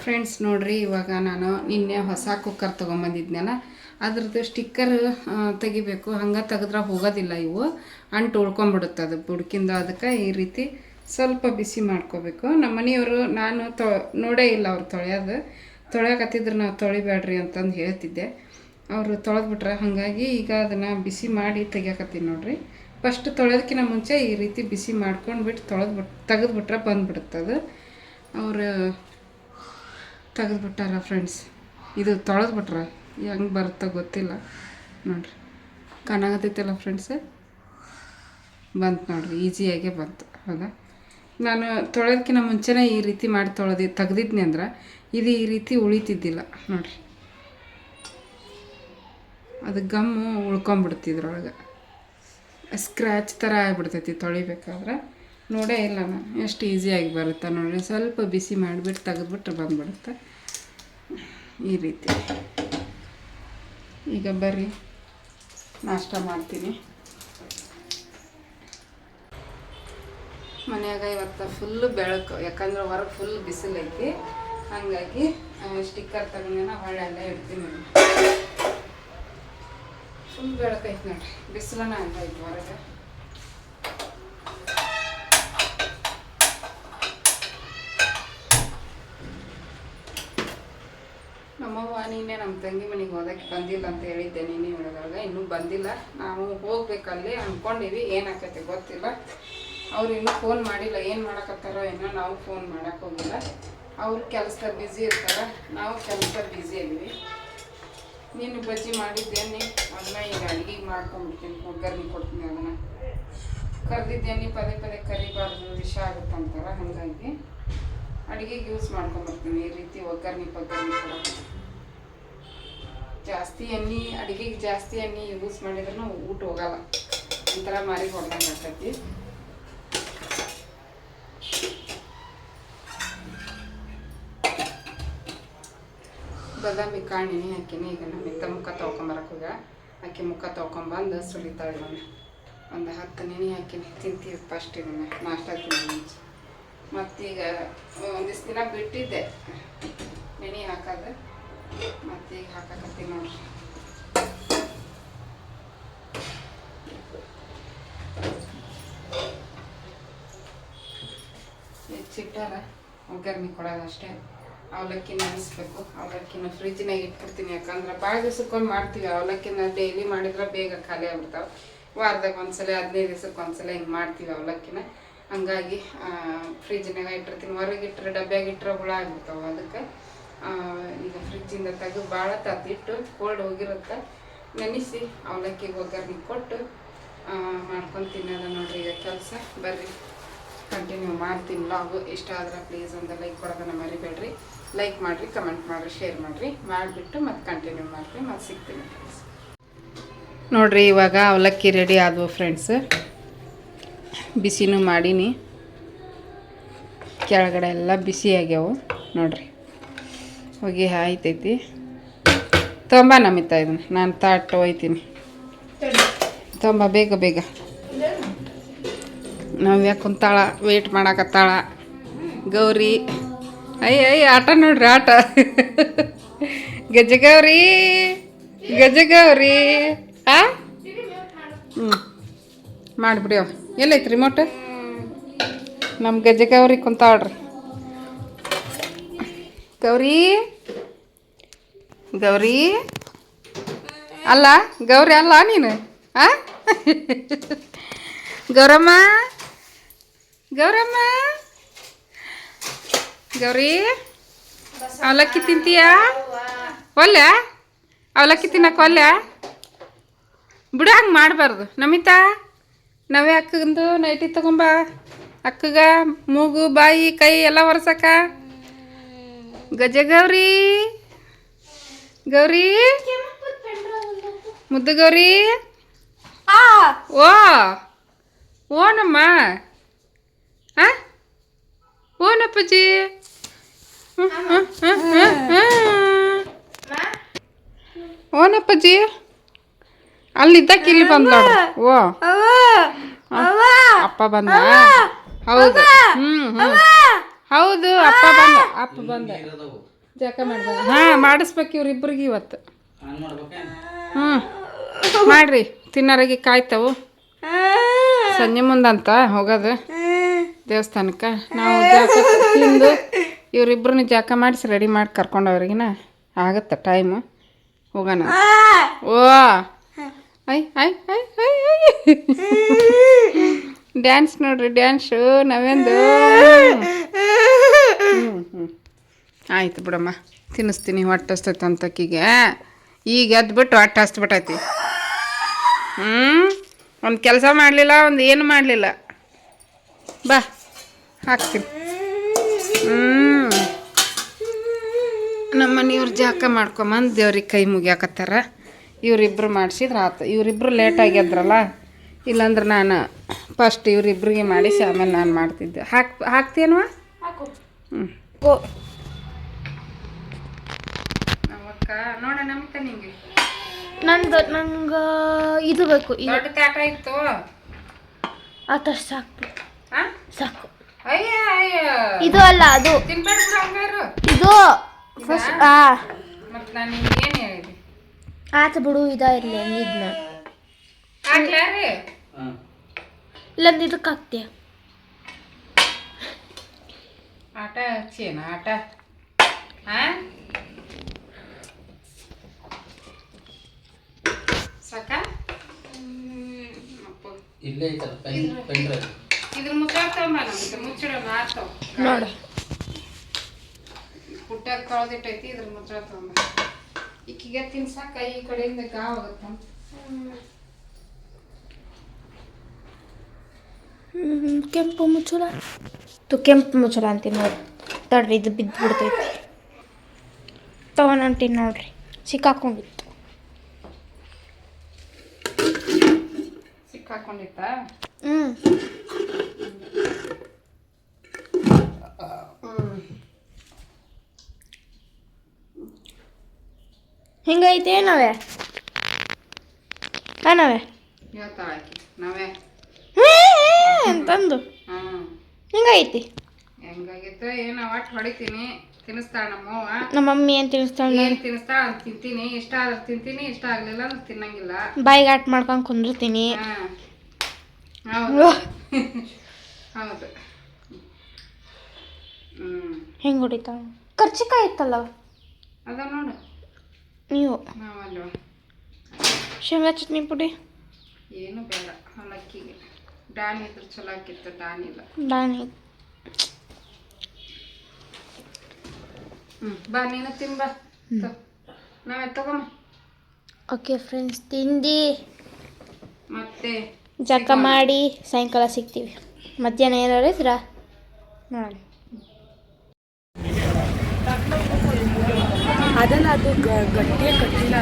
Friends ನೋಡ್ರಿ, ಇವಾಗ ನಾನು ನಿನ್ನೆ ಹೊಸ ಕುಕ್ಕರ್ ತೊಗೊಂಬಂದಿದ್ನಲ್ಲ, ಅದ್ರದ್ದು ಸ್ಟಿಕ್ಕರ್ ತೆಗಿಬೇಕು. ಹಂಗೆ ತೆಗೆದ್ರೆ ಹೋಗೋದಿಲ್ಲ, ಇವು ಅಂಟು ಉಳ್ಕೊಂಬಿಡುತ್ತೆ ಅದು ಬುಡ್ಕಿಂದ. ಅದಕ್ಕೆ ಈ ರೀತಿ ಸ್ವಲ್ಪ ಬಿಸಿ ಮಾಡ್ಕೋಬೇಕು. ನಮ್ಮ ಮನೆಯವರು ನಾನು ನೋಡೇ ಇಲ್ಲ ಅವ್ರು ತೊಳೆಯಕತ್ತಿದ್ರು. ನಾವು ತೊಳಿಬೇಡ್ರಿ ಅಂತಂದು ಹೇಳ್ತಿದ್ದೆ, ಅವರು ತೊಳೆದ್ಬಿಟ್ರೆ. ಹಾಗಾಗಿ ಈಗ ಅದನ್ನು ಬಿಸಿ ಮಾಡಿ ತೆಗಿಯಕತ್ತೀನಿ ನೋಡ್ರಿ. ಫಸ್ಟ್ ತೊಳೆಯೋದಕ್ಕಿಂತ ಮುಂಚೆ ಈ ರೀತಿ ಬಿಸಿ ಮಾಡ್ಕೊಂಡ್ಬಿಟ್ಟು ತೆಗೆದ್ಬಿಟ್ರೆ ಬಂದುಬಿಡುತ್ತದು. ಅವರು ತೆಗೆದ್ಬಿಟ್ಟಾರ ಫ್ರೆಂಡ್ಸ್. ಇದು ತೊಳೆದ್ಬಿಟ್ರೆ ಹೆಂಗೆ ಬರುತ್ತೋ ಗೊತ್ತಿಲ್ಲ ನೋಡ್ರಿ. ಕಾಣಾಗತ್ತೈತಲ್ಲ ಫ್ರೆಂಡ್ಸ್, ಬಂತು ನೋಡ್ರಿ, ಈಸಿಯಾಗೇ ಬಂತು. ಹೌದಾ, ನಾನು ತೊಳೆಯೋದಕ್ಕಿಂತ ಮುಂಚೆನೇ ಈ ರೀತಿ ಮಾಡಿ ತೆಗ್ದಿದ್ನಿ ಅಂದ್ರೆ ಇದು ಈ ರೀತಿ ಉಳಿತಿದ್ದಿಲ್ಲ ನೋಡ್ರಿ. ಅದು ಗಮ್ಮು ಉಳ್ಕೊಂಬಿಡ್ತಿದ್ರೊಳಗೆ, ಸ್ಕ್ರ್ಯಾಚ್ ಥರ ಆಗಿಬಿಡ್ತೈತಿ ತೊಳಿಬೇಕಾದ್ರೆ. ನೋಡೇ ಇಲ್ಲ ನಾನು, ಎಷ್ಟು ಈಸಿಯಾಗಿ ಬರುತ್ತೆ ನೋಡಿರಿ. ಸ್ವಲ್ಪ ಬಿಸಿ ಮಾಡಿಬಿಟ್ಟು ತೆಗೆದ್ಬಿಟ್ರೆ ಬಂದುಬಿಡುತ್ತೆ ಈ ರೀತಿ. ಈಗ ಬರ್ರಿ ನಾಷ್ಟ ಮಾಡ್ತೀನಿ. ಮನ್ಯಾಗ ಇವತ್ತು ಫುಲ್ಲು ಬೆಳಕು, ಯಾಕಂದ್ರೆ ಹೊರಗೆ ಫುಲ್ ಬಿಸಿಲೈತಿ. ಹಾಗಾಗಿ ಸ್ಟಿಕ್ಕರ್ ತಗೊಂಡೇನ ಹೊಳ್ಳೆ ಅಲ್ಲೇ ಇಡ್ತೀನಿ. ಫುಲ್ ಬೆಳಕೈತಿ ನೋಡ್ರಿ, ಬಿಸಿಲನ ಹಂಗೈತಿ ಹೊರಗೆ. ನಮ್ಮವ್ವ ನೀನೇ ನಮ್ಮ ತಂಗಿ ಮನೆಗೆ ಹೋದಕ್ಕೆ ಬಂದಿಲ್ಲ ಅಂತ ಹೇಳಿದ್ದೆ ನೀನೇ ಹೇಳಿದಾಗ. ಇನ್ನೂ ಬಂದಿಲ್ಲ, ನಾವು ಹೋಗ್ಬೇಕಲ್ಲಿ ಅಂದ್ಕೊಂಡಿವಿ. ಏನಾಕೈತೆ ಗೊತ್ತಿಲ್ಲ. ಅವ್ರು ಇನ್ನೂ ಫೋನ್ ಮಾಡಿಲ್ಲ, ಏನು ಮಾಡಕತ್ತಾರೋ ಏನೋ. ನಾವು ಫೋನ್ ಮಾಡೋಕ್ಕೆ ಹೋಗಿಲ್ಲ. ಅವ್ರು ಕೆಲಸದಾಗ ಬ್ಯುಸಿ ಇರ್ತಾರೆ, ನಾವು ಕೆಲಸದಾಗ ಬ್ಯುಸಿ ಇದೀವಿ. ನೀನು ಬಜ್ಜಿ ಮಾಡಿದ್ದೇನೆ, ಅದನ್ನ ಈಗ ಅಡುಗೆಗೆ ಮಾಡ್ಕೊಂಡ್ಬಿಡ್ತೀನಿ. ಒಗ್ಗರಣೆ ಕೊಡ್ತೀನಿ. ಅದನ್ನು ಕರೆದಿದ್ದೇನೆ, ಪದೇ ಪದೇ ಕರಿಬಾರ್ದು, ವಿಷ ಆಗುತ್ತಂತಾರೆ. ಹಾಗಾಗಿ ಅಡುಗೆಗೆ ಯೂಸ್ ಮಾಡ್ಕೊಂಬರ್ತೀನಿ ಈ ರೀತಿ ಒಗ್ಗರಣೆ ಕೊಡೋದು. ಜಾಸ್ತಿ ಎಣ್ಣೆ ಅಡುಗೆಗೆ ಜಾಸ್ತಿ ಎಣ್ಣೆ ಯೂಸ್ ಮಾಡಿದ್ರೂ ಊಟ ಹೋಗಲ್ಲ, ಒಂಥರ ಮಾರಿ ಹೊಡೆದಂಗೆ ಆಗ್ತೈತಿ. ಬಾದಾಮಿ ಕಾಳು ನೆನೆ ಹಾಕಿನಿ. ಈಗ ನಮ್ಮ ಮುಖ ತೊಳ್ಕೊಂಬರಕ್ಕೆ ಹೋಗ ಆಕೆ ಮುಖ ತೊಳ್ಕೊಂಬಂದು ಸುರಿತಾಳೆ. ನಾನು ಒಂದು 10 ನೆನೆ ಹಾಕಿನಿ. ತಿಂತೀವಿ ಫಸ್ಟ್ ಇದನ್ನು ನಾಷ್ಟ ತಿಂತೀನಿ. ಮತ್ತೀಗ ಒಂದಿಷ್ಟು ದಿನ ಬಿಟ್ಟಿದ್ದೆ ನೆನೆ ಹಾಕೋದು, ಮತ್ತೀಗ ಹಾಕಕತ್ತೀನಿ ನೋಡ್ರಿ. ಹೆಚ್ಚಿಟ್ಟಾರ ಒಗ್ಗರಣೆ ಕೊಡೋದು ಅಷ್ಟೇ. ಅವಲಕ್ಕಿ ನೆನೆಸ್ಬೇಕು. ಅವಲಕ್ಕಿನ ಫ್ರಿಜ್ನಾಗ ಇಟ್ಬಿಡ್ತೀನಿ, ಯಾಕಂದ್ರೆ ಭಾಳ ದಿವ್ಸಕ್ಕೊಂದು ಮಾಡ್ತೀವಿ. ಅವಲಕ್ಕಿನ ಡೈಲಿ ಮಾಡಿದ್ರೆ ಬೇಗ ಖಾಲಿ ಆಗ್ಬಿಡ್ತಾವೆ. ವಾರದಾಗ ಒಂದ್ಸಲ, 15 ದಿವ್ಸಕ್ಕೆ ಒಂದ್ಸಲ ಹಿಂಗೆ ಮಾಡ್ತೀವಿ ಅವಲಕ್ಕಿನ. ಹಂಗಾಗಿ ಫ್ರಿಜ್ನಾಗ ಇಟ್ಟಿರ್ತೀನಿ. ಹೊರಗಿಟ್ರೆ ಡಬ್ಬ್ಯಾಗ ಇಟ್ಟರೆ ಹುಳ ಆಗ್ಬಿಡ್ತಾವೆ. ಅದಕ್ಕೆ ಈಗ ಫ್ರಿಜ್ಜಿಂದ ತೆಗೆದು ಭಾಳ ತಾತಿಟ್ಟು ಕೋಲ್ಡ್ ಹೋಗಿರುತ್ತೆ, ನೆನೆಸಿ ಅವಲಕ್ಕಿಗೆ ಒಗ್ಗರಣೆ ಕೊಟ್ಟು ಮಾಡ್ಕೊಂಡು ತಿನ್ನೋದು ನೋಡ್ರಿ ಈಗ ಕೆಲಸ. ಬರ್ರಿ ಕಂಟಿನ್ಯೂ ಮಾಡ್ತೀನಿ ವ್ಲಾಗು. ಇಷ್ಟ ಆದ್ರೆ ಪ್ಲೀಸ್ ಒಂದು ಲೈಕ್ ಕೊಡೋದನ್ನು ಮರಿಬೇಡ್ರಿ. ಲೈಕ್ ಮಾಡಿರಿ, ಕಮೆಂಟ್ ಮಾಡಿರಿ, ಶೇರ್ ಮಾಡಿರಿ. ಮಾಡಿಬಿಟ್ಟು ಮತ್ತೆ ಕಂಟಿನ್ಯೂ ಮಾಡಿರಿ. ಮತ್ತೆ ಸಿಗ್ತೀನಿ ಫ್ರೆಂಡ್ಸ್. ನೋಡಿರಿ, ಇವಾಗ ಅವಲಕ್ಕಿ ರೆಡಿ ಆದವು ಫ್ರೆಂಡ್ಸ್. ಬಿಸಿನೂ ಮಾಡೀನಿ, ಕೆಳಗಡೆ ಎಲ್ಲ ಬಿಸಿ ಆಗ್ಯಾವು ನೋಡ್ರಿ. ಹೋಗಿ ಆಯ್ತೈತಿ. ತೊಂಬ ನಮಿತಾ ಇದನ್ನು ನಾನು ತಾಟ್ ಒಯ್ತೀನಿ. ತೊಂಬ ಬೇಗ ಬೇಗ. ನವ್ಯ ಕುಂತಾಳ, ವೇಟ್ ಮಾಡಕತ್ತಾಳ. ಗೌರಿ ಅಯ್ಯ ಆಟ ನೋಡ್ರಿ, ಆಟ. ಗಜಗೌರಿ ಗಜಗೌರಿ. ಮಾಡಿಬಿಡಿ. ಎಲ್ಲೈತಿ ರಿಮೋಟ್? ನಮ್ಮ ಗಜಗೌರಿ ಕುಂತಾಳ್ರಿ. ಗೌರಿ ಗೌರಿ ಅಲ್ಲ, ಗೌರಿ ಅಲ್ಲ ನೀನು. ಗೌರಮ್ಮ ಗೌರಮ್ಮ ಗೌರಿ, ಅವಲಕ್ಕಿ ತಿಂತೀಯಾ? ಒಲ್ಲೆ ಅವಲಕ್ಕಿ ತಿನ್ನಕ್ಕೆ ಒಲ್ಲೆ? ಬಿಡು, ಹಂಗೆ ಮಾಡಬಾರ್ದು. ನಮಿತಾ, ನವೇ ಅಕ್ಕಂದು ನೈಟಿ ತಗೊಂಬ. ಅಕ್ಕಗ ಮೂಗು ಬಾಯಿ ಕೈ ಎಲ್ಲ ಒರೆಸಕ್ಕ. ಗಜಗೌರಿ ಗೌರಿ ಮುದ್ದು ಗೌರಿ. ಓನಮ್ಮ, ಓನಪ್ಪಜ್ಜಿ. ಓನಪ್ಪಜ್ಜಿ ಅಲ್ಲಿದ್ದಕ್ಕೆ ಇಲ್ಲಿ ಬಂದ. ಓ ಅಪ್ಪ ಬಂದ. ಹೌದು. ಹೌದು ಅಪ್ಪ ಬಂದ ಜಳಕ ಮಾಡ್ಬಾರ ಮಾಡಿಸ್ಬೇಕು ಇವ್ರಿಬ್ರಿಗೆ ಇವತ್ತು. ಮಾಡ್ರಿ ತಿನ್ನೋರಿಗೆ ಕಾಯ್ತಾವು. ಸಂಜೆ ಮುಂದಂತ ಹೋಗೋದು ದೇವಸ್ಥಾನಕ್ಕೆ. ನಾವು ಜಳಕ ತಿಂದು ಇವರಿಬ್ರನ್ನ ಜಳಕ ಮಾಡಿಸಿ ರೆಡಿ ಮಾಡಿ ಕರ್ಕೊಂಡವ್ರಿಗಿನ ಆಗತ್ತೆ ಟೈಮು. ಹೋಗೋಣ. ಓ ಐ ಐ ಐ ಐ ಡ್ಯಾನ್ಸ್ ನೋಡ್ರಿ, ಡ್ಯಾನ್ಸು ನಾವೇಂದು. ಆಯ್ತು ಬಿಡಮ್ಮ, ತಿನ್ನಿಸ್ತೀನಿ. ಹೊಟ್ಟೆ ಹಸ್ತೈತೆ ಅಂತಕ್ಕಿಗೆ. ಈಗ ಎದ್ಬಿಟ್ಟು ಹೊಟ್ಟೆ ಹಸ್ಬಿಟ್ಟೈತಿ. ಒಂದು ಕೆಲಸ ಮಾಡಲಿಲ್ಲ, ಒಂದು ಏನು ಮಾಡಲಿಲ್ಲ. ಬಾ ಹಾಕ್ತೀನಿ. ನಮ್ಮ ಮನೆಯವ್ರು ಜಳಕ ಮಾಡ್ಕೊಂಬಂದು ದೇವ್ರಿಗೆ ಕೈ ಮುಗಿಯಾಕತ್ತಾರ. ಇವರಿಬ್ರು ಮಾಡಿಸಿದ್ರೆ ಆತು. ಇವರಿಬ್ರು ಲೇಟಾಗಿ ಎದ್ರಲ್ಲ, ಇಲ್ಲಾಂದ್ರೆ ನಾನು ಫಸ್ಟ್ ಇವರಿಬ್ರಿಗೆ ಮಾಡಿಸಿ ಆಮೇಲೆ ನಾನು ಮಾಡ್ತಿದ್ದೆ. ಹಾಕ್ತೀನವ? ನಮ್ಮಕ್ಕ ನೋಡ ನಮ್ಕ ನಿಂಗೆ ನಂಗೆ ಇದು ಬೇಕು. ದೊಡ್ಡ ತಾಟ ಇತ್ತು ಆತಷ್ಟು ಸಾಕು. ಸಾಕು. ಅಯ್ಯ ಅಯ್ಯ ಇದು ಅಲ್ಲ, ಅದು ತಿನ್ಬೇಡ ಹಂಗಾರು. ಇದು ಫಸ್ಟ್. ಮತ್ತೆ ನಾನು ನಿಮ್ಗೆ ಏನು ಹೇಳಿದೆ? ಆತ ಬಿಡು, ಇದಾಗಿರಲಿ ಹಂಗಿದ್ನ. ಹಾಕ್ಲಾರಿ ಇಲ್ಲಂದ್ರೆ ಇದಕ್ಕೆ ಹಾಕ್ತೀಯ. ಆಟ ಹಚ್ಚೇನ ಆಟ? ಸಾಕ? ಇಲ್ಲೇ ಇದ್ರ ಮುಚ್ಚಾಡ್ತಾವ ನಮ್ಗೆ, ಮುಚ್ಚಿಡೋಣ ಆಡ್ತಾವ ನೋಡು. ಪುಟ್ಟಾಗ ಕಳ್ದಿಟ್ಟೈತಿ. ಇದ್ರ ಮುಚ್ಚಾಡ್ತಾವ ಈಕಿಗೆ ತಿನ್ಸಾಕ ಈ ಕಡೆಯಿಂದ ಗಾವಾಗತ್ತ. ಕೆಂಪು ಮುಚ್ಚಳ ಕೆಂಪು ಮುಚ್ಚಳ ಅಂತೀನಿ ನೋಡಿ. ತಡ್ರಿ, ಇದು ಬಿದ್ದು ಬಿಡ್ತೈತಿ. ತಗೊಂಡಂತೀನಿ ನೋಡ್ರಿ, ಸಿಕ್ಕಾಕೊಂಡಿತ್ತು. ಸಿಕ್ಕಾಕೊಂಡಿತ್ತ? ಹಿಂಗೈತೆ ನಾವೇ ಹೇಳ್ತಾಳಾಕಿ ನಾವೇ ಅಂತಂದು. ಹಿಂಗೈತಿ. ಹೆಂಗಾಗಿತ್ತು ಏನೋ ಒಟ್ಟು ಹೊಡಿತೀನಿ. ತಿನ್ನಿಸ್ತಾಳ ನಮ್ಮವ್ವ. ನಮ್ಮ ಮಮ್ಮಿ ಏನು ತಿನ್ನಿಸ್ತಾಳ? ಏನು ತಿನ್ನಿಸ್ತಾಳ ಅಂತ ತಿಂತೀನಿ. ಇಷ್ಟ ಆದ್ರೆ ತಿಂತೀನಿ, ಇಷ್ಟ ಆಗಲಿಲ್ಲ ಅಂದ್ರೆ ತಿನ್ನಂಗಿಲ್ಲ. ಬಾಯಿಗೆ ಆಟ ಮಾಡ್ಕೊಂಡು ಕುಂದಿರ್ತೀನಿ. ಹೌದು ಹೌದು. ಹೆಂಗೆ ಹೊಡಿತಾಳ? ಕರ್ಚಿಕಾಯಿ ಇತ್ತಲ್ಲ ಅದ ನೋಡು. ನೀವು ನಾವಲ್ವ ಶೇಂಗಾ ಚಟ್ನಿ ಪುಡಿ ಏನು ಬೇಡ. ಅವಲಕ್ಕಿಗೆ ಡಾನಿ ಇದ್ರೆ ಚಲೋ ಆಕಿತ್ತು. ಡಾನಿಲ್ಲ. ಡಾನಿ. ಬಾ ನೀನು ತಿನ್ಬ. ನಾವೇ ತಗೊಂಬ. ಓಕೆ ಫ್ರೆಂಡ್ಸ್, ತಿಂದು ಮತ್ತೆ ಜಳಕ ಮಾಡಿ ಸಾಯಂಕಾಲ ಸಿಗ್ತೀವಿ. ಮಧ್ಯಾಹ್ನ ಏನಾರು ಇದ್ರ ನೋಡಿ. ಅದಲ್ಲ, ಅದು ಗಟ್ಟಿಯೇ ಕಟ್ಟಿಲ್ಲ.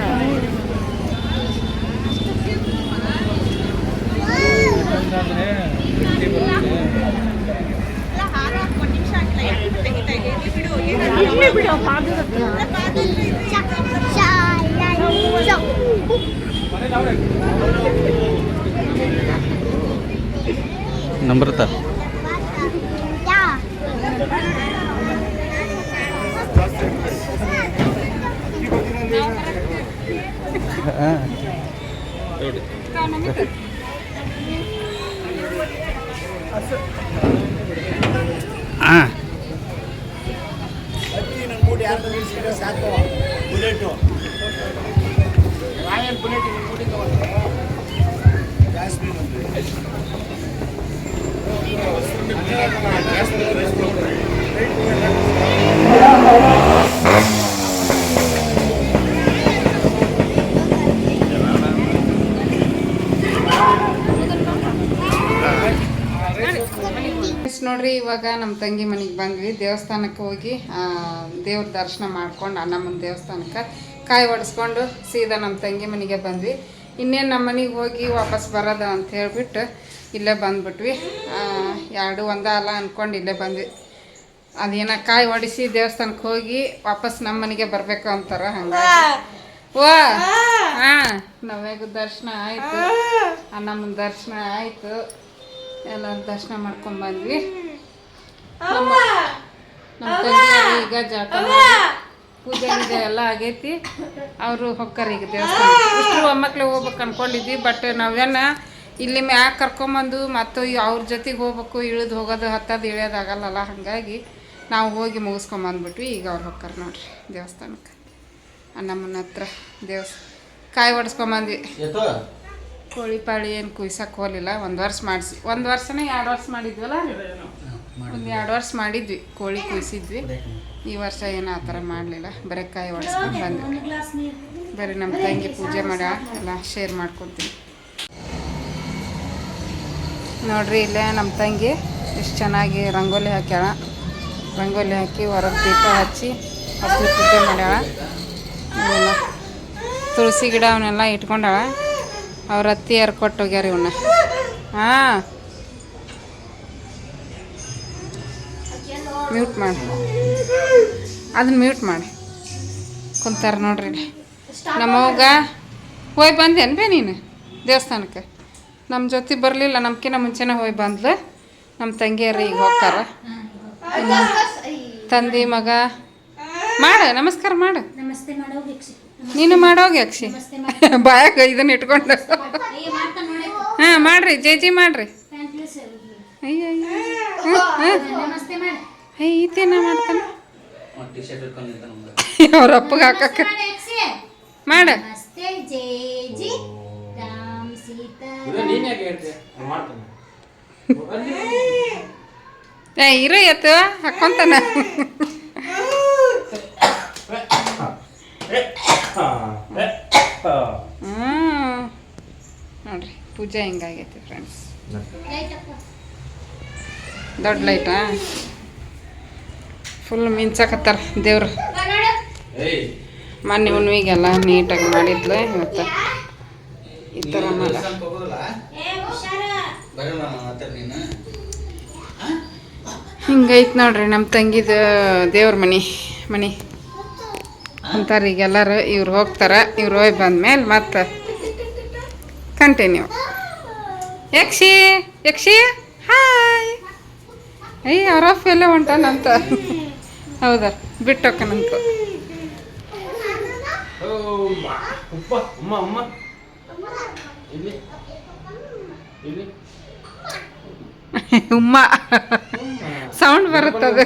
ನಮ್ರತ ನೋಡ್ರಿ, ಇವಾಗ ನಮ್ಮ ತಂಗಿ ಮನೆಗೆ ಬಂದ್ವಿ. ದೇವಸ್ಥಾನಕ್ಕೆ ಹೋಗಿ ದೇವ್ರ ದರ್ಶನ ಮಾಡ್ಕೊಂಡು ಅಣ್ಣಮ್ಮನ ದೇವಸ್ಥಾನಕ್ಕೆ ಕಾಯಿ ಹೊಡೆಸ್ಕೊಂಡು ಸೀದಾ ನಮ್ಮ ತಂಗಿ ಮನೆಗೆ ಬಂದ್ವಿ. ಇನ್ನೇನು ನಮ್ಮ ಮನೆಗೆ ಹೋಗಿ ವಾಪಸ್ ಬರೋದ ಅಂತ ಹೇಳ್ಬಿಟ್ಟು ಇಲ್ಲೇ ಬಂದ್ಬಿಟ್ವಿ. ಎರಡು ಒಂದ ಅಲ್ಲ ಅಂದ್ಕೊಂಡು ಇಲ್ಲೇ ಬಂದ್ವಿ. ಅದೇನ ಕಾಯಿ ಹೊಡಿಸಿ ದೇವಸ್ಥಾನಕ್ಕೆ ಹೋಗಿ ವಾಪಸ್ ನಮ್ಮ ಮನೆಗೆ ಬರಬೇಕು ಅಂತಾರೆ. ಹಂಗಾಗಿ ನವ್ಯಾಗ ದರ್ಶನ ಆಯಿತು, ಅಣ್ಣಮ್ಮನ ದರ್ಶನ ಆಯಿತು. ಎಲ್ಲ ದರ್ಶನ ಮಾಡ್ಕೊಂಡು ಬಂದ್ವಿ. ನಮ್ಮ ತಂಗಿಯರು ಈಗ ಜಳಕ ಮಾಡಿ ಪೂಜೆ ಗೀಜೆ ಎಲ್ಲ ಆಗೈತಿ. ಅವರು ಹೊಕ್ಕರ ಈಗ ದೇವಸ್ಥಾನ ಇಷ್ಟು ಒಮ್ಮಕ್ಳು ಹೋಗ್ಬೇಕು ಅನ್ಕೊಂಡಿದ್ವಿ. ಬಟ್ ನಾವೇನ ಇಲ್ಲಿ ಮ್ಯಾಗ ಕರ್ಕೊಂಬಂದು ಮತ್ತು ಅವ್ರ ಜೊತೆಗೆ ಹೋಗ್ಬೇಕು, ಇಳಿದು ಹೋಗೋದು ಹತ್ತೋದು ಇಳಿಯೋದಾಗಲ್ಲಲ್ಲ. ಹಾಗಾಗಿ ನಾವು ಹೋಗಿ ಮುಗಿಸ್ಕೊಂಬಂದ್ಬಿಟ್ವಿ. ಈಗ ಅವ್ರು ಹೊಕ್ಕರ ನೋಡ್ರಿ ದೇವಸ್ಥಾನಕ್ಕೆ. ನಮ್ಮನ್ನ ಹತ್ರ ಕಾಯಿ ಹೊಡ್ಸ್ಕೊಂಬಂದ್ವಿ. ಕೋಳಿ ಪಾಳಿ ಏನು ಕುಯ್ಸಕ್ಕೆ ಹೋಗಲಿಲ್ಲ. ಒಂದು ವರ್ಷ ಮಾಡಿಸಿ, 1 ವರ್ಷನೇ 2 ವರ್ಷ ಮಾಡಿದ್ವಲ್ಲ, ಒಂದು 2 ವರ್ಷ ಮಾಡಿದ್ವಿ, ಕೋಳಿ ಕುಯ್ಸಿದ್ವಿ. ಈ ವರ್ಷ ಏನೋ ಆ ಥರ ಮಾಡಲಿಲ್ಲ, ಬರೀ ಕಾಯಿ ಹೊಡ್ಸ್ಕೊಂಡು ಬಂದ್ವಿ. ಬರೀ ನಮ್ಮ ತಂಗಿ ಪೂಜೆ ಮಾಡಿ ಎಲ್ಲ ಶೇರ್ ಮಾಡ್ಕೊತೀನಿ ನೋಡ್ರಿ. ಇಲ್ಲೇ ನಮ್ಮ ತಂಗಿ ಎಷ್ಟು ಚೆನ್ನಾಗಿ ರಂಗೋಲಿ ಹಾಕ್ಯಾಳ. ರಂಗೋಲಿ ಹಾಕಿ ಹೊರಗೆ ದೀಪ ಹಚ್ಚಿ ಹಸಿ ಪೂಜೆ ಮಾಡ್ಯಾಳ. ಇವೆಲ್ಲ ತುಳಸಿ ಗಿಡ ಅವನ್ನೆಲ್ಲ ಇಟ್ಕೊಂಡಾಳ. ಅವ್ರ ಅತ್ತಿಯರು ಕೊಟ್ಟೋಗ್ಯಾರ ಇವನ್ನ. ಹಾಂ, ಮ್ಯೂಟ್ ಮಾಡಿ, ಅದನ್ನ ಮ್ಯೂಟ್ ಮಾಡಿ ಕುಂತಾರ ನೋಡ್ರಿ. ನಮ್ಮವ್ಗ ಹೋಗಿ ಬಂದೇನು ಬೇ ನೀನು ದೇವಸ್ಥಾನಕ್ಕೆ? ನಮ್ಮ ಜೊತೆ ಬರಲಿಲ್ಲ, ನಮ್ಕಿನ್ನ ಮುಂಚೆನೇ ಹೋಗಿ ಬಂದ್ಲು. ನಮ್ಮ ತಂಗಿಯರು ಈಗ ಹೋಗ್ತಾರ. ತಂದಿ ಮಗ ಮಾಡು, ನಮಸ್ಕಾರ ಮಾಡು. ನೀನು ಮಾಡೋಗಿ ಅಕ್ಷಿ ಬಾಯಾಗ ಇದನ್ನ ಇಟ್ಕೊಂಡು. ಹಾಂ ಮಾಡ್ರಿ, ಜೇಜಿ ಮಾಡ್ರಿ. ಅಯ್ಯ ಈತೇನ ಮಾಡ್ತಾನೆ ಅವ್ರ ಅಪ್ಪಗೆ ಹಾಕಕ್ಕ. ಮಾಡ ಇರೋ ಎತ್ತು ಹಾಕೊಂತಾನ. ನೋಡ್ರಿ ಪೂಜೆ ಹಿಂಗಾಗೈತಿ ಫ್ರೆಂಡ್ಸ್. ದೊಡ್ಡ ಲೈಟಾ ಫುಲ್ ಮಿಂಚಾಕತ್ತಾರ ದೇವ್ರು. ಮೊನ್ನೆ ಹುಣ್ಣಿಗೆಲ್ಲ ನೀಟಾಗಿ ಮಾಡಿದ್ಲು. ಇವತ್ತು ಈ ಥರ ಮಾಡ ಹಿಂಗೈತೆ ನೋಡ್ರಿ ನಮ್ಮ ತಂಗಿದ ದೇವ್ರ ಮನೆ ಅಂತಾರೆ ಈಗೆಲ್ಲರೂ. ಇವ್ರು ಹೋಗ್ತಾರೆ, ಇವ್ರು ಹೋಗಿ ಬಂದ್ಮೇಲೆ ಮತ್ತೆ ಕಂಟಿನ್ಯೂ. ಯಕ್ಷಿ ಹಾಯ್. ಅವ್ರ ಅಪ್ಪ ಎಲ್ಲ ಹೊಂಟಾನಂತ. ಹೌದಾ, ಬಿಟ್ಟೋಕನಂತ. ಉಮ್ಮ ಸೌಂಡ್ ಬರುತ್ತದ.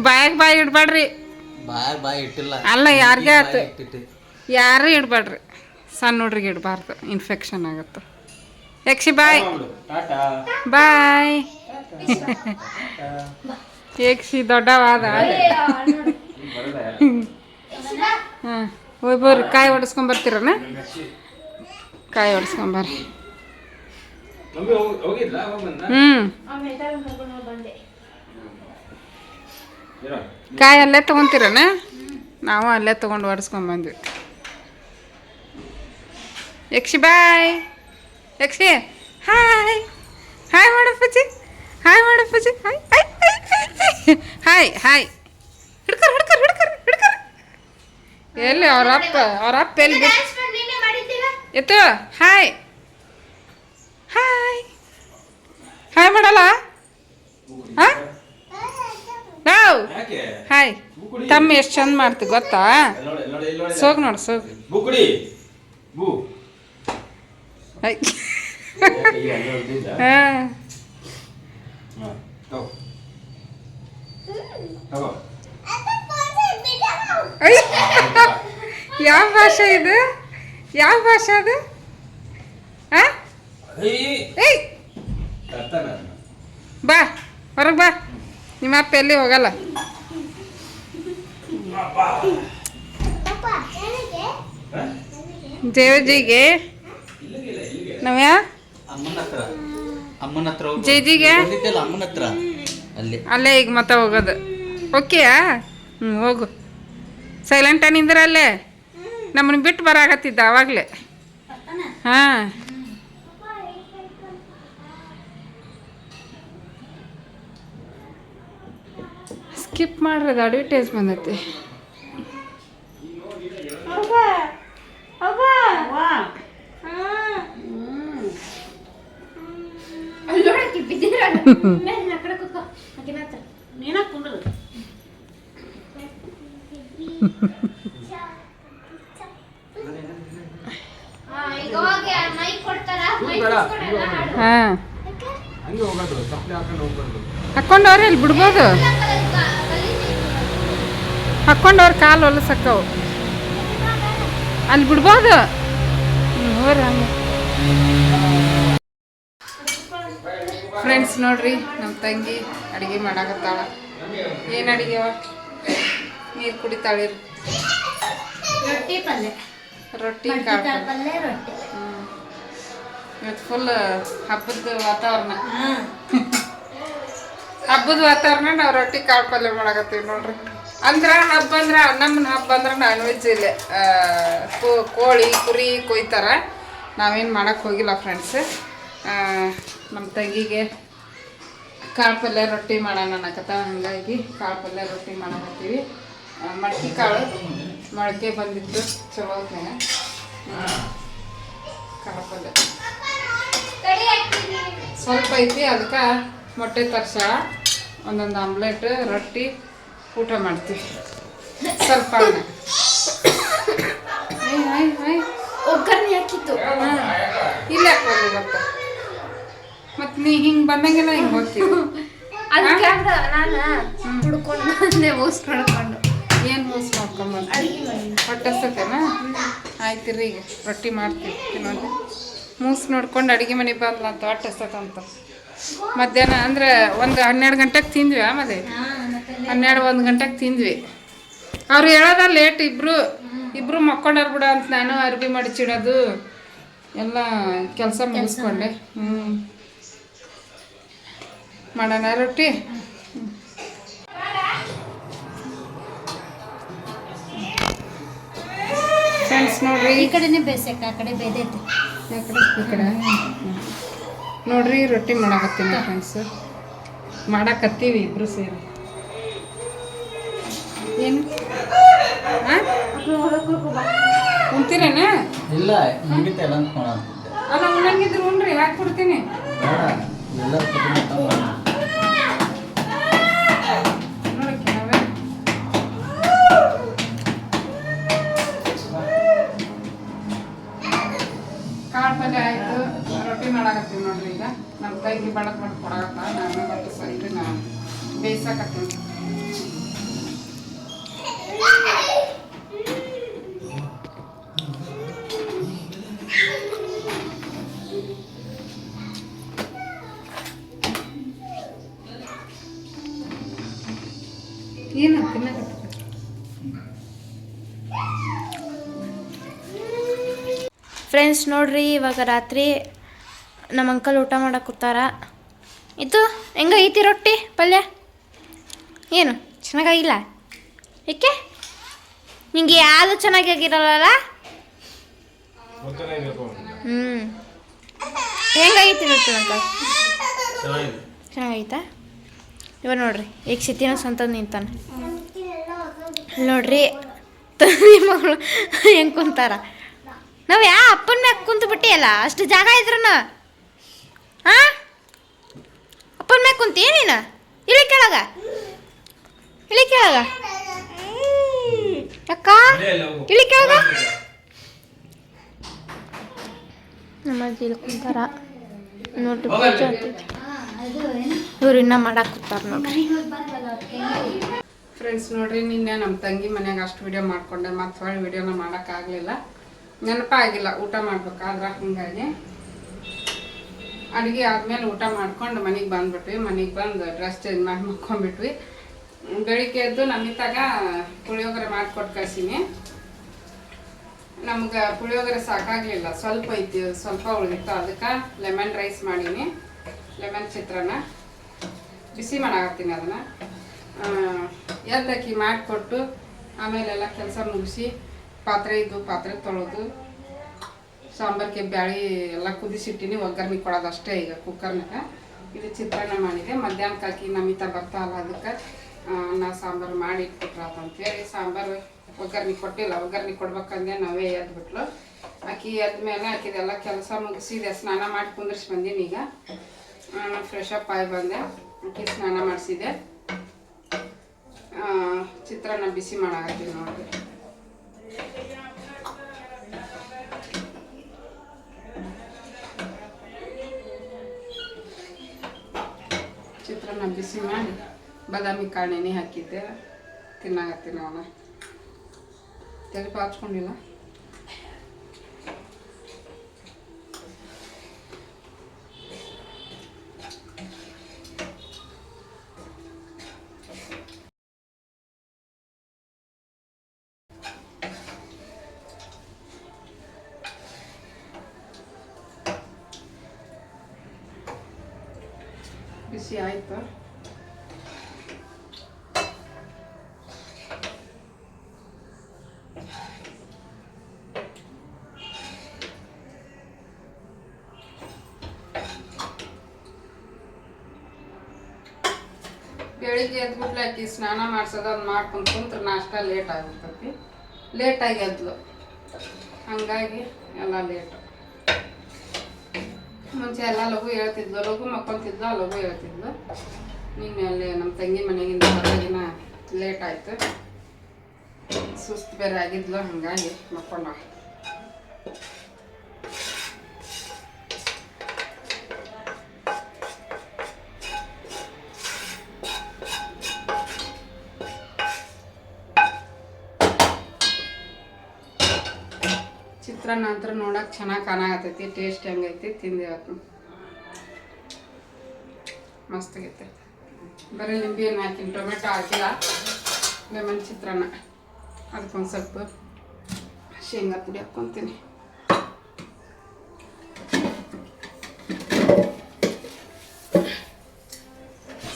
ಬಾಯಾಗ ಬಾಯಿ ಇಡ್ಬೇಡ್ರಿ. ಅಲ್ಲ, ಯಾರಿಗೆ ಆಯ್ತು, ಯಾರು ಇಡ್ಬೇಡ್ರಿ. ಸಣ್ಣ ಹುಡ್ರಿಗೆ ಇಡಬಾರ್ದು, ಇನ್ಫೆಕ್ಷನ್ ಆಗುತ್ತೆ. ಯಕ್ಷಿ ಬಾಯ್ ಬಾಯ್. ಯಕ್ಷಿ ದೊಡ್ಡವಾದ. ಹಾಂ ಹೋಯ್ ಬರ್ರಿ, ಕಾಯಿ ಹೊಡೆಸ್ಕೊಂಬರ್ತೀರನ? ಕಾಯಿ ಹೊಡೆಸ್ಕೊಂಬರ್ರಿ. ಕಾಯಿ ಅಲ್ಲೇ ತೊಗೊತೀರನ? ನಾವು ಅಲ್ಲೇ ತೊಗೊಂಡು ಹೊಡೆಸ್ಕೊಂಬಂದ್ವಿ. Yakshi bye. Yakshi hi. Hi ಮಾಡಪ್ಪಜ್ಜಿ, ಹಾಯ್ ಮಾಡಪ್ಪಜ್ಜಿ. ಹಾಯ್. ಹಿಡ್ಕರ್. ಎಲ್ಲಿ ಅವ್ರ ಅಪ್ಪ ಎಲ್ಲಿ ಎತ್ತು? ಹಾಯ್ ಮಾಡಲ್ಲ. ಹಾಂ ಹಾಯ್. ತಮ್ಮ ಎಷ್ಟು ಚಂದ ಮಾಡ್ತಿ ಗೊತ್ತಾ? ಸೋಗ್ ನೋಡು, ಸೋಗ್. ಯಾವ ಭಾಷೆ ಇದು? ಯಾವ ಭಾಷೆ ಅದು? ಬಾ ಹೊರಗೆ ಬಾ. ನಿಮ್ಮ ಅಪ್ಪ ಎಲ್ಲಿ ಹೋಗಲ್ಲ. ಜೇಜಿಗೆ ನಾವ್ಯಾ ಜೇಜಿಗೆ ಅಲ್ಲೇ ಈಗ ಮತ್ತೆ ಹೋಗೋದು. ಓಕೆಯಾ? ಹೋಗು. ಸೈಲೆಂಟ ನಿಂದ್ರ ಅಲ್ಲೇ. ನಮ್ಮನ್ನು ಬಿಟ್ಟು ಬರಾಕತ್ತಿದ್ದ ಆವಾಗಲೇ. ಹಾಂ ಸ್ಕಿಪ್ ಮಾಡ್ರಿ, ಅದು ಅಡ್ವರ್ಟೈಸ್ ಬಂದೈತಿ. ಹಾಂ ಹಾಕ್ಕೊಂಡವ್ರೆ ಇಲ್ಲಿ ಬಿಡ್ಬೋದು, ಹಾಕ್ಕೊಂಡವ್ರ ಕಾಲು ಹೊಲಸಕ್ಕವು ಅಲ್ಲಿ ಬಿಡ್ಬೋದು. ಹೋರಿ ಹಂಗೆ ಫ್ರೆಂಡ್ಸ್ ನೋಡ್ರಿ, ನಮ್ಮ ತಂಗಿ ಅಡುಗೆ ಮಾಡಾಕತ್ತಾಳ. ಏನು ಅಡುಗೆ ಅವ? ನೀರು ಕುಡಿತಾಳಿರಿ. ರೊಟ್ಟಿ ಪಲ್ಯ, ರೊಟ್ಟಿ ಕಾಳು ಪಲ್ಯ, ರೊಟ್ಟಿ. ಇವತ್ತು ಫುಲ್ ಹಬ್ಬದ ವಾತಾವರಣ. ಹಬ್ಬದ ವಾತಾವರಣ ನಾವು ರೊಟ್ಟಿ ಕಾಳು ಪಲ್ಯ ಮಾಡಾಕತ್ತೀವಿ ನೋಡ್ರಿ. ಅಂದ್ರೆ ಹಬ್ಬ ಅಂದ್ರೆ ನಮ್ಮನ್ನ ಹಬ್ಬ ಅಂದ್ರೆ ನಾನ್ ವೆಜ್ ಇಲ್ಲ, ಕೋಳಿ ಕುರಿ ಕೊಯ್ತಾರ. ನಾವೇನು ಮಾಡಕ್ಕೆ ಹೋಗಿಲ್ಲ ಫ್ರೆಂಡ್ಸ್. ನಮ್ಮ ತಂಗಿಗೆ ಕಾಳು ಪಲ್ಯ ರೊಟ್ಟಿ ಮಾಡೋಣ ಅನ್ನಕತ್ತ, ಹಂಗಾಗಿ ಕಾಳು ಪಲ್ಯ ರೊಟ್ಟಿ ಮಾಡಕತ್ತೀವಿ. ಮಡ್ಕೆ ಕಾಳು ಮೊಳಕೆ ಬಂದಿತ್ತು ಚಲೋ ಹೊತ್ನಾಗ. ಕಾಳು ಪಲ್ಯ ಸ್ವಲ್ಪ ಐತಿ, ಅದಕ್ಕೆ ಮೊಟ್ಟೆ ತರ್ಸಾಳ. ಒಂದೊಂದು ಆಮ್ಲೆಟ್ ರೊಟ್ಟಿ ಊಟ ಮಾಡ್ತೀವಿ. ಸ್ವಲ್ಪ ಒಗ್ಗರಣೆ ಹಾಕಿತ್ತು. ಇಲ್ಲ ಹಾಕೋದು ಇವತ್ತು. ಮತ್ತು ನೀ ಹಿಂಗೆ ಬಂದಂಗೆಲ್ಲ ಹಿಂಗೆ ಹೋಗ್ತೀವಿ. ಅದಕ್ಕೆ ನಾನು ಹುಡ್ಕೊಂಡು ಬಂದೆ, ಮೂಸ್ ನೋಡ್ಕೊಂಡು. ಏನು ಮೂಸ್ ಮಾಡ್ಕೊಂಬಂದು ಹೊಟ್ಟೆ ಸತ್ತೇನ? ಆಯ್ತಿರಿ, ಈಗ ರೊಟ್ಟಿ ಮಾಡ್ತೀವಿ. ಇನ್ನೊಂದು ಮೂಸ್ ನೋಡ್ಕೊಂಡು ಅಡುಗೆ ಮನೆ ಬಂದ್ಲ ಅಂತ ಹೊಟ್ಟೆ ಸತ್ತಂತ. ಮಧ್ಯಾಹ್ನ ಅಂದ್ರೆ ಒಂದು 12 ಗಂಟೆಗೆ ತಿಂದ್ವಿ. ಆಮೇಲೆ 12-1 ಗಂಟೆಗೆ ತಿಂದ್ವಿ. ಅವ್ರು ಹೇಳೋದ ಲೇಟ್, ಇಬ್ರು ಮಕ್ಕೊಂಡಾರ ಬಿಡ ಅಂತ ನಾನು ಅರ್ಬಿ ಮಡಿಚಿಡೋದು ಎಲ್ಲ ಕೆಲಸ ಮುಗಿಸ್ಕೊಂಡೆ. ಮಾಡೋಣ ರೊಟ್ಟಿ. ಫ್ರೆಂಡ್ಸ್ ನೋಡ್ರಿ, ಈ ಕಡೆನೇ ಬೇಸಕ್ಕೆ, ಆ ಕಡೆ ಬೇದೈತೆ. ಈ ಕಡೆ ನೋಡ್ರಿ ರೊಟ್ಟಿ ಮಾಡಾಕತ್ತೀನಿ ಫ್ರೆಂಡ್ಸ್. ಮಾಡಾಕತ್ತೀವಿ ಇಬ್ರು ಸೇರಿ. ಏನು ಉಣ್ತೀರೇನ? ಇಲ್ಲ ಮುಗಿತಲ್ಲ ಅಂತ ಮಾಡಂತಿದ್ದೆ. ಅಲ್ಲ ಉಣ್ಣಂಗಿದ್ರು ಉಣ್ರಿ, ಹಾಕಿ ಕೊಡ್ತೀನಿ. ಎಲ್ಲ ನೋಡಕ್ಕೆ ನಾವೇ ಕಾಳು ಪಲ್ಯ ಆಯಿತು, ರೊಟ್ಟಿ ಮಾಡಾಕತ್ತೀವಿ ನೋಡ್ರಿ. ಈಗ ನಮ್ಮ ತಂಗಿ ಬಡಕ್ ಮಾಡಿ ಕೊಡಾಕತ್ತ, ನಾನು ಬಟ್ಟು ಇದನ್ನ ಬೇಯಿಸಾಕತ್ತೀನಿ. ಏನು ತಿನ್ನಕತ್ತ? ಫ್ರೆಂಡ್ಸ್ ನೋಡ್ರಿ, ಇವಾಗ ರಾತ್ರಿ ನಮ್ಮ ಅಂಕಲ್ ಊಟ ಮಾಡಕ್ಕೆ ಕೂತಾರ. ಇದು ಹೆಂಗೈತಿ ರೊಟ್ಟಿ ಪಲ್ಯ? ಏನು ಚೆನ್ನಾಗಾಗಿಲ್ಲ? ಏಕೆ? ನಿಂಗೆ ಯಾವುದು ಚೆನ್ನಾಗಿರಲ್ಲ? ಹೆಂಗೈತಿ ರೊಟ್ಟಿ ಅಂಕಲ್? ಚೆನ್ನಾಗೈತಾ? ಇವಾಗ ನೋಡ್ರಿ, ಈಗ ಸಿತಿನ ಸ್ವಂತ ನಿಂತಾನೆ ನೋಡ್ರಿ. ತಂದೆ ಮಗಳು ಹೆಂಗೆ ಕುಂತಾರ. ನಾವು ಅಪ್ಪನ ಮ್ಯಾಗ ಕುಂತು ಬಿಟ್ಟಿಯಲ್ಲ, ಅಷ್ಟು ಜಾಗ ಇದ್ರು ಅಪ್ಪನ ಮ್ಯಾಗ ಕುಂತಿ ನೀನು? ಇಳಿ ಕೆಳಗ, ಇಳಿ ಕೆಳಗ ಅಕ್ಕ, ಇಳಿ ಕೆಳಗ. ನಮ್ಮ ಅಜ್ಜಿ ಇಲ್ಲಿ ಕುಂತಾರ ನೋಡ್ರಿ. ಪೂಜೆ ಆಗ್ತೈತಿ, ಇವ್ರು ಇನ್ನ ಮಾಡಕ್ಕೆ ಕೂತಾರ ನೋಡ್ರಿ. ಫ್ರೆಂಡ್ಸ್ ನೋಡ್ರಿ, ನಿನ್ನೆ ನಮ್ಮ ತಂಗಿ ಮನ್ಯಾಗ ಅಷ್ಟು ವಿಡಿಯೋ ಮಾಡ್ಕೊಂಡೆ, ಮತ್ತು ಹೊಳ್ಳಿ ವಿಡಿಯೋನ ಮಾಡೋಕ್ಕಾಗಲಿಲ್ಲ, ನೆನಪಾಗಿಲ್ಲ ಊಟ ಮಾಡ್ಬೇಕಾದ್ರೆ. ಹೀಗಾಗಿ ಅಡುಗೆ ಆದಮೇಲೆ ಊಟ ಮಾಡ್ಕೊಂಡು ಮನೆಗೆ ಬಂದ್ಬಿಟ್ವಿ. ಮನೆಗೆ ಬಂದು ಡ್ರೆಸ್ ಚೇಂಜ್ ಮಾಡಿ ಮಕ್ಕೊಂಡ್ಬಿಟ್ವಿ. ಬೆಳಿಗ್ಗೆ ಎದ್ದು ನಮ್ಮಿತ್ತಾಗ ಪುಳಿಯೋಗರೆ ಮಾಡಿಕೊಟ್ಟು ಕಳ್ಸೀನಿ. ನಮ್ಗೆ ಪುಳಿಯೋಗರೆ ಸಾಕಾಗಲಿಲ್ಲ, ಸ್ವಲ್ಪ ಐತಿ, ಸ್ವಲ್ಪ ಉಳಿದಿತ್ತು. ಅದಕ್ಕೆ ಲೆಮನ್ ರೈಸ್ ಮಾಡೀನಿ, ಲೆಮನ್ ಚಿತ್ರಾನ್ನ ಬಿಸಿ ಮಾಡಾಕತ್ತೀನಿ. ಅದನ್ನು ಎದ್ದಕ್ಕಿ ಮಾಡಿಕೊಟ್ಟು ಆಮೇಲೆಲ್ಲ ಕೆಲಸ ಮುಗಿಸಿ ಪಾತ್ರೆ ತೊಳೆದು ಸಾಂಬಾರಿಗೆ ಬ್ಯಾಳಿ ಎಲ್ಲ ಕುದಿಸಿಟ್ಟಿನಿ. ಒಗ್ಗರಣೆ ಕೊಡೋದು ಅಷ್ಟೇ ಈಗ ಕುಕ್ಕರ್ನಾಗ. ಇದು ಚಿತ್ರಾನ್ನ ಮಾಡಿದೆ. ಮಧ್ಯಾಹ್ನಕ್ಕೆ ಹಾಕಿ ನಮಿತಾ ಬರ್ತಾವಲ್ಲ, ಅದಕ್ಕೆ ಅನ್ನ ಸಾಂಬಾರು ಮಾಡಿ ಇಟ್ಬಿಟ್ರಾತಂತೇಳಿ ಸಾಂಬಾರು ಒಗ್ಗರಣೆ ಕೊಟ್ಟಿಲ್ಲ. ಒಗ್ಗರಣೆ ಕೊಡ್ಬೇಕಂದೆ ನಾವೇ ಎದ್ಬಿಟ್ಲು. ಆಕಿ ಎದ್ಮೇಲೆ ಆಕಿದೆಲ್ಲ ಕೆಲಸ ಮುಗಿಸಿದೆ, ಸ್ನಾನ ಮಾಡಿ ಕುಂದ್ರಿಸಿ ಬಂದೀನಿ. ಈಗ ನಾನು ಫ್ರೆಶ್ ಅಪ್ ಆಗಿ ಬಂದೆ, ಅಕ್ಕಿ ಸ್ನಾನ ಮಾಡಿಸಿದೆ. ಚಿತ್ರಾನ್ನ ಬಿಸಿ ಮಾಡಾಕತ್ತೀನಿ ನೋಡ್ರಿ. ಚಿತ್ರಾನ್ನ ಬಿಸಿ ಮಾಡಿ ಬಾದಾಮಿ ಕಾಳು ನೆನೆ ಹಾಕಿದ್ದೆ, ತಿನ್ನಾಕತ್ತೀನಿ. ಅವನ ತೆಲುಪು ಹಾಚ್ಕೊಂಡಿಲ್ಲ. ಬಿಸಿ ಆಯ್ತು. ಬೆಳಿಗ್ಗೆ ಎದ್ಬಿಟ್ಲೆ ಆಕಿ ಸ್ನಾನ ಮಾಡ್ಸೋದು ಅದು ಮಾಡ್ಕೊಂಡು ಕುಂತ್ರೆ ನಾಷ್ಟ ಲೇಟ್ ಆಗಿರ್ತೈತಿ. ಲೇಟಾಗಿ ಎದ್ಲು, ಹಂಗಾಗಿ ಎಲ್ಲ ಲೇಟು. ಮುಂಚೆ ಎಲ್ಲ ಲಘು ಹೇಳ್ತಿದ್ಲು, ಲಘು ಮಕ್ಕೊಂತಿದ್ಲು, ಲಘು ಹೇಳ್ತಿದ್ಲು. ನಿನ್ನೆ ಅಲ್ಲಿ ನಮ್ಮ ತಂಗಿ ಮನೆಗಿಂತ ಬರೋದಿನ ಲೇಟ್ ಆಯಿತು. ಸುಸ್ತು ಬೇರೆ ಆಗಿದ್ಲು, ಹಂಗಾಗಿ ಮಕ್ಕೊಂಡ. ಚಿತ್ರಾನ್ನ ನಂತರ ನೋಡಕ್ಕೆ ಚೆನ್ನಾಗಿ ಕಾಣಾಕತ್ತೈತಿ. ಟೇಸ್ಟ್ ಹೆಂಗೈತಿ ತಿಂದೇವತ್ತು, ಮಸ್ತಾಗೈತೆ. ಬರೀ ನಿಂಬೆಹಣ್ಣು ಹಾಕಿನಿ, ಟೊಮೆಟೊ ಹಾಕಿಲ್ಲ. ಲೆಮನ್ ಚಿತ್ರಾನ್ನ, ಅದಕ್ಕೊಂದು ಸ್ವಲ್ಪ ಶೇಂಗಾ ಪುಡಿ ಹಾಕ್ಕೊತೀನಿ.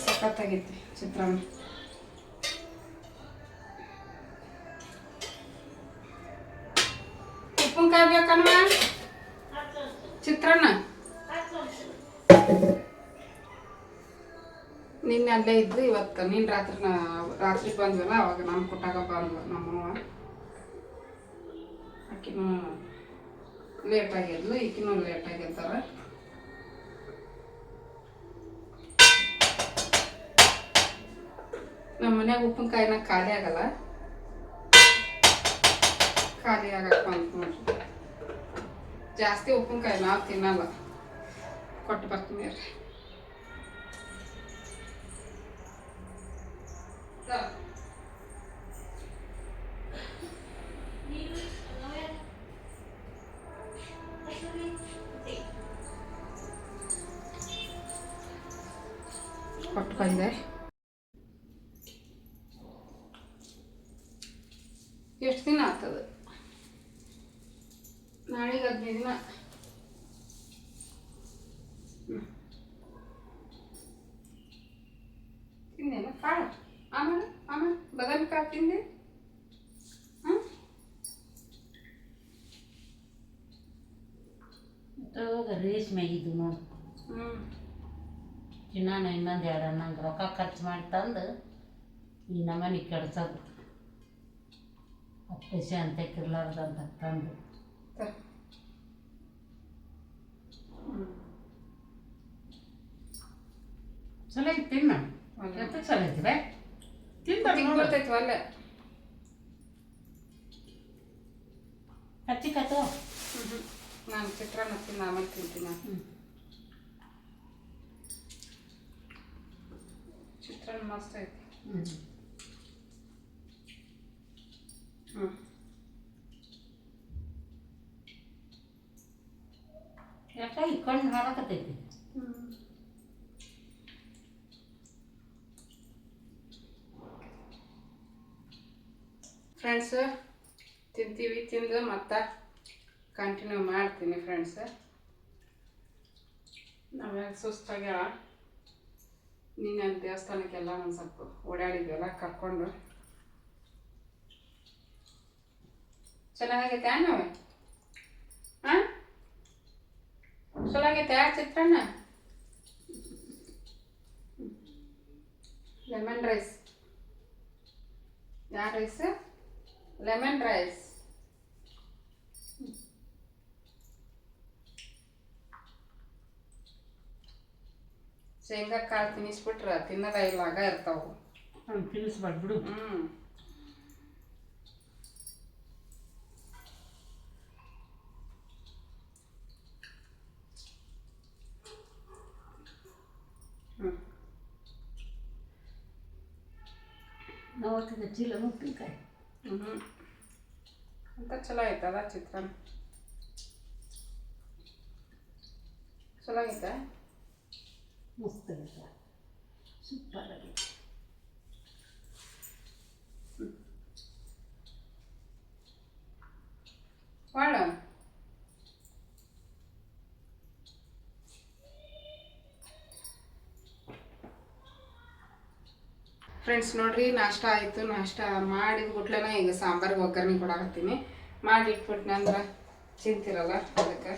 ಸಖತ್ತಾಗೈತಿ ಚಿತ್ರಾನ್ನ. ಉಪ್ಪಿನಕಾಯಿ ಬೇಕನ್ವ? ಚಿತ್ರಾನ್ನ ನಿನ್ನೆ ಅಲ್ಲೇ ಇದ್ದು, ಇವತ್ತು ನೀನು ರಾತ್ರಿ ಬಂದ್ವಲ್ಲ, ಅವಾಗ ನಮ್ಮ ಕೊಟ್ಟಾಗ ಬಂದ್ವ ನಮ್ಮವ್ವ. ಆಕಿನೂ ಲೇಟಾಗಿದ್ಲು, ಈಕಿನೂ ಲೇಟಾಗಿರ್ತಾರ. ನಮ್ಮ ಮನ್ಯಾಗ ಉಪ್ಪಿನಕಾಯಿನ ಖಾಲಿ ಆಗಲ್ಲ, ಖಾಲಿ ಆಗಕ್ಕೆ ಬಂತು ನೋಡ್ರಿ. ಜಾಸ್ತಿ ಉಪ್ಪಿನಕಾಯಿ ನಾವು ತಿನ್ನಲ್ಲ, ಕೊಟ್ಟು ಬರ್ತೀನಿ ರೀ. ಕೊಟ್ಟು ಬಂದೆ. ಎಷ್ಟು ದಿನ ಆಗ್ತದೆ? ನಾಳೆಗೆ 15 ದಿನ. ತಿಂದೇನ ಕಾಳು? ಆಮೇಲೆ ಬಾದಾಮಿ ಕಾಳು ತಿಂದೆ? ರೇಷ್ಮೆ ಇದು ನೋಡಿ. ಚಿನ್ನ ಇನ್ನೊಂದು 2 ನಂಗೆ ರೊಕ್ಕ ಖರ್ಚು ಮಾಡಿ ತಂದು ಈ ನಮ್ಮನೆ ಕೆಡ್ಸೋದು. ಅಪ್ಪೇಸೆ ಅಂತ ಕಿರ್ಲಾರ್ದಂತ ತಂದು ಚಲೋ ಐತಿ. ತಿನ್ನ ಎತ್ತ ಚಲೋ ಐತಿವೆ, ತಿಂತೈತಿ ಒಳ್ಳೆ. ಹಚ್ಚಿಕತ್ತು. ನಾನು ಚಿತ್ರಾನ್ನ ತಿಂದು ಆಮೇಲೆ ತಿಂತೀನಿ. ಚಿತ್ರಾನ್ನ ಮಸ್ತ್ ಐತಿ. ಯಾಕೆ ಈ ಕಣ್ಣು ಹಾಳಾಕತ್ತೈತಿ? ಫ್ರೆಂಡ್ಸ್, ತಿಂತೀವಿ, ತಿಂದು ಮತ್ತೆ ಕಂಟಿನ್ಯೂ ಮಾಡ್ತೀನಿ. ಫ್ರೆಂಡ್ಸ್, ನಾವ್ಯಾಗ ಸುಸ್ತಾಗ್ಯಾಳ. ನಿನ್ನೆ ದೇವಸ್ಥಾನಕ್ಕೆಲ್ಲ ಒಂದು ಸ್ವಲ್ಪ ಓಡಾಡಿದ್ವಲ್ಲ, ಕರ್ಕೊಂಡು. ಚೆನ್ನಾಗೈತೆ ನಾವೇ? ಹಾಂ, ಚಲೋ ಆಗೈತೆ ಚಿತ್ರಾನ್ನ? Lemon rice. ಯಾವ ರೈಸ್? Lemon rice. ಶೇಂಗಾ ಕಾಳು ತಿನ್ನಿಸ್ಬಿಟ್ರೆ ತಿನ್ನೋದ ಇಲ್ಲ ಆಗ ಇರ್ತಾವು. ತಿನ್ನಿಸ್ಬಾರ್ದು ಬಿಡು. ನಾವು ಹಾಕಿದ ಚೀಲ ಉಪ್ಪಿನಕಾಯಿ ಅಂತ ಚಲೋ ಆಯ್ತದ ಚಿತ್ರಾನ್ನ. ಚಲೋ ಆಗೈತೆ, ಮಸ್ತ್ ಆಗೈತೆ, ಸೂಪರ್ ಆಗೈತೆ. ಭಾಳ ಫ್ರೆಂಡ್ಸ್ ನೋಡ್ರಿ, ನಾಷ್ಟ ಆಯಿತು. ನಾಷ್ಟ ಮಾಡಿದ ಗುಟ್ಲೆನ ಈಗ ಸಾಂಬಾರಿಗೆ ಒಗ್ಗರಣೆ ಕೊಡಾಕತ್ತೀನಿ. ಮಾಡಿ ಇಟ್ಬಿಟ್ನೆ ಅಂದ್ರೆ ಚಿಂತಿರಲ್ಲ. ಅದಕ್ಕೆ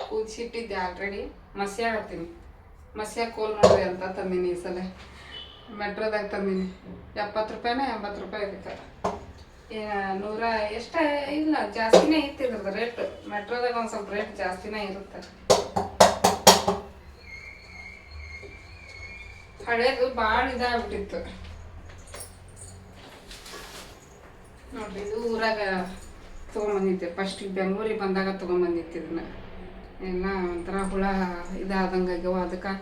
ಕೂದಿಸಿಟ್ಟಿದ್ದೆ ಆಲ್ರೆಡಿ. ಮಸ್ಯ ಹಾಕ್ತೀನಿ. ಮಸ್ಯ ಕೋಲ್ ನೋಡ್ರಿ ಅಂತ ತಂದೀನಿ. ಈ ಸಲ ಮೆಟ್ರೋದಾಗ ತಂದೀನಿ. 70 ರೂಪಾಯಿನ 80 ರೂಪಾಯಿ ಇದಕ್ಕೆ. 100 ಎಷ್ಟ ಇಲ್ಲ, ಜಾಸ್ತಿನೇ ಇತ್ತು ಇದ್ರದ್ದು ರೇಟ್. ಮೆಟ್ರೋದಾಗ ಒಂದು ಸ್ವಲ್ಪ ರೇಟ್ ಜಾಸ್ತಿನೇ ಇರುತ್ತೆ. ಹಳೇದು ಭಾಳ ಇದಾಗ್ಬಿಟ್ಟಿತ್ತು ನೋಡ್ರಿ. ಇದು ಊರಾಗ ತೊಗೊಂಬಂದಿದ್ದೆ, ಫಸ್ಟಿಗೆ ಬೆಂಗಳೂರಿಗೆ ಬಂದಾಗ ತೊಗೊಂಬಂದಿತ್ತು. ಇದನ್ನ ಎಲ್ಲ ಒಂಥರ ಹುಳ ಇದಾದಂಗೆ ಆಗ್ಯಾವ. ಅದಕ್ಕೆ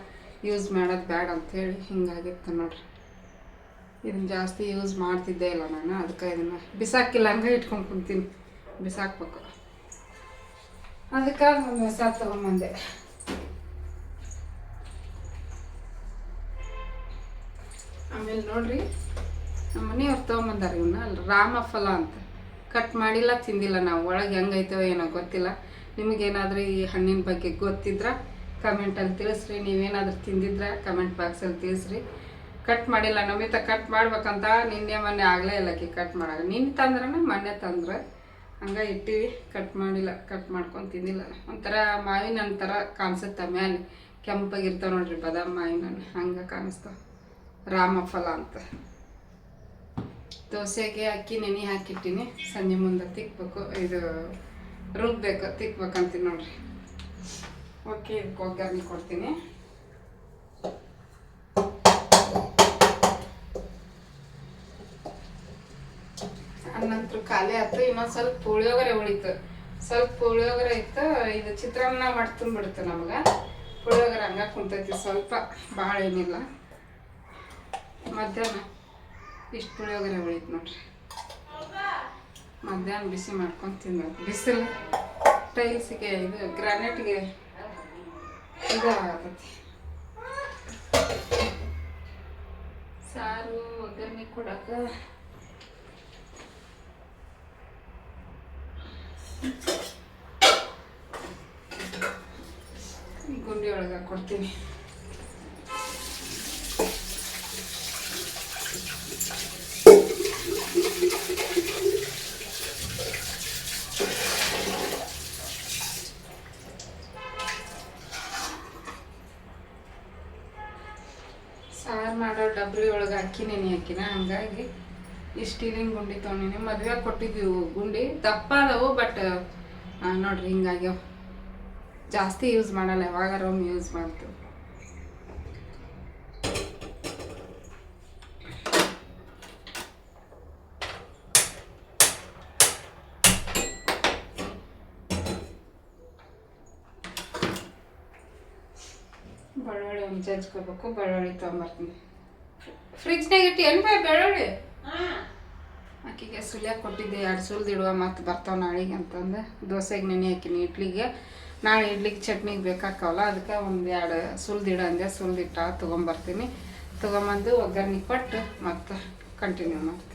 ಯೂಸ್ ಮಾಡೋದು ಬೇಡ ಅಂಥೇಳಿ ಹಿಂಗಾಗಿತ್ತು ನೋಡ್ರಿ. ಇದನ್ನ ಜಾಸ್ತಿ ಯೂಸ್ ಮಾಡ್ತಿದ್ದೇ ಇಲ್ಲ ನಾನು. ಅದಕ್ಕೆ ಇದನ್ನು ಬಿಸಾಕಿಲ್ಲ, ಹಂಗೆ ಇಟ್ಕೊಂಡು ಕುಂತೀನಿ. ಬಿಸಾಕ್ಬೇಕು. ಅದಕ್ಕೆ ಒಂದು ಹೊಸ ತೊಗೊಂಬಂದೆ. ಆಮೇಲೆ ನೋಡ್ರಿ, ನಮ್ಮ ಮನೆಯವ್ರು ತೊಗೊಂಬಂದಾರ ಇವನ್ನ. ರಾಮಫಲ ಅಂತ. ಕಟ್ ಮಾಡಿಲ್ಲ, ತಿಂದಿಲ್ಲ ನಾವು. ಒಳಗೆ ಹೆಂಗೈತೋ ಏನೋ ಗೊತ್ತಿಲ್ಲ. ನಿಮಗೇನಾದ್ರೂ ಈ ಹಣ್ಣಿನ ಬಗ್ಗೆ ಗೊತ್ತಿದ್ರೆ ಕಮೆಂಟಲ್ಲಿ ತಿಳಿಸ್ರಿ. ನೀವೇನಾದ್ರೂ ತಿಂದಿದ್ರೆ ಕಮೆಂಟ್ ಬಾಕ್ಸಲ್ಲಿ ತಿಳಿಸ್ರಿ. ಕಟ್ ಮಾಡಿಲ್ಲ, ನಮಿತ ಕಟ್ ಮಾಡ್ಬೇಕಂತ ನಿನ್ನೆ ಮೊನ್ನೆ ಆಗಲೇ ಇಲ್ಲಕ್ಕೆ ಕಟ್ ಮಾಡಾಗ. ನಿನ್ನೆ ತಂದ್ರನ ಮೊನ್ನೆ ತಂದ್ರೆ ಹಂಗೆ ಇಟ್ಟಿವಿ. ಕಟ್ ಮಾಡಿಲ್ಲ, ಕಟ್ ಮಾಡ್ಕೊಂಡು ತಿಂದಿಲ್ಲ. ಒಂಥರ ಮಾವಿನ ಹಣ್ಣು ಥರ ಕಾಣಿಸುತ್ತೆ. ಮ್ಯಾಲೆ ಕೆಂಪಾಗಿರ್ತಾವೆ ನೋಡ್ರಿ, ಬಾದಾಮಿ ಮಾವಿನ ಹಣ್ಣು ಹಂಗೆ ಕಾಣಿಸ್ತಾವೆ. ರಾಮಫಲ ಅಂತ. ದೋಸೆಗೆ ಅಕ್ಕಿ ನೆನೆ ಹಾಕಿಟ್ಟಿನಿ. ಸಂಜೆ ಮುಂದೆ ತಿಕ್ಬೇಕು, ಇದು ರುಬ್ಬೇಕು, ತಿಕ್ಬೇಕಂತೀನಿ ನೋಡ್ರಿ. ಓಕೆ, ಇದಕ್ಕೆ ಒಗ್ಗರಣೆ ಕೊಡ್ತೀನಿ. ಅನ್ನಂತರ ಖಾಲಿ ಆಯ್ತು. ಇನ್ನೊಂದು ಸ್ವಲ್ಪ ಪುಳಿಯೋಗರೆ ಉಳಿತು. ಸ್ವಲ್ಪ ಪುಳಿಯೋಗರೆ ಇತ್ತು. ಇದು ಚಿತ್ರಾನ್ನ ಮಾಡಿ ತುಂಬಿಡ್ತು ನಮ್ಗೆ. ಪುಳಿಯೋಗರೆ ಹಂಗೆ ಕುಂತೈತಿ ಸ್ವಲ್ಪ, ಭಾಳ ಏನಿಲ್ಲ. ಮಧ್ಯಾಹ್ನ ಇಷ್ಟು ಪುಳಿಯೋಗರೆ ಉಳಿತು ನೋಡ್ರಿ. ಮಧ್ಯಾಹ್ನ ಬಿಸಿ ಮಾಡ್ಕೊಂಡು ತಿನ್ನೋದು. ಬಿಸಿಲು ಟೈಲ್ಸಿಗೆ, ಇದು ಗ್ರಾನೈಟ್ಗೆ ಇದು ಆಗತೈತಿ. ಸಾರು ಒಗ್ಗರಣೆ ಕೊಡಕ್ಕೆ ಗುಂಡಿ ಒಳಗೆ ಕೊಡ್ತೀನಿ. ಸಾರು ಮಾಡೋ ಡಬ್ರಿ ಒಳಗೆ ಅಕ್ಕಿ ನೆನೆ ಹಾಕಿನ. ಹಂಗಾಗಿ ಈ ಸ್ಟೀಲಿನ ಗುಂಡಿ ತೊಗೊಂಡಿನಿ. ಮದುವೆ ಕೊಟ್ಟಿದ್ದೀವಿ ಗುಂಡಿ. ದಪ್ಪ ಅದಾವು, ಬಟ್ ನೋಡ್ರಿ ಹಿಂಗಾಗ್ಯಾವ. ಜಾಸ್ತಿ ಯೂಸ್ ಮಾಡಲ್ಲ, ಯಾವಾಗಾರ ಒಮ್ಮೆ ಯೂಸ್ ಮಾಡ್ತೀವಿ. ಬೆಳ್ಳುಳ್ಳಿ ಒಂದು ಜಜ್ಕೋಬೇಕು. ಬೆಳ್ಳುಳ್ಳಿ ತೊಗೊಂಬರ್ತೀನಿ. ಫ್ರಿಜ್ನಾಗ ಇಟ್ಟು ಏನು ಬೆಳ್ಳುಳ್ಳಿ ಆಕಿಗೆ ಸುಲಿಯಾಗಿ ಕೊಟ್ಟಿದ್ದೆ. 2 ಸುಲಿದಿಡುವ, ಮತ್ತು ಬರ್ತಾವೆ ನಾಳೆಗೆ ಅಂತಂದು. ದೋಸೆಗೆ ನೆನೆ ಹಾಕಿನಿ. ಇಡ್ಲಿಗೆ ನಾಳೆ ಇಡ್ಲಿಗೆ ಚಟ್ನಿಗೆ ಬೇಕಾಕವಲ್ಲ, ಅದಕ್ಕೆ ಒಂದು 2 ಸುಲಿದಿಡು ಅಂದೆ. ಸುಲಿದಿಟ್ಟ ತೊಗೊಂಬರ್ತೀನಿ. ತೊಗೊಂಬಂದು ಒಗ್ಗರಣೆ ಕೊಟ್ಟು ಮತ್ತು ಕಂಟಿನ್ಯೂ ಮಾಡಿ.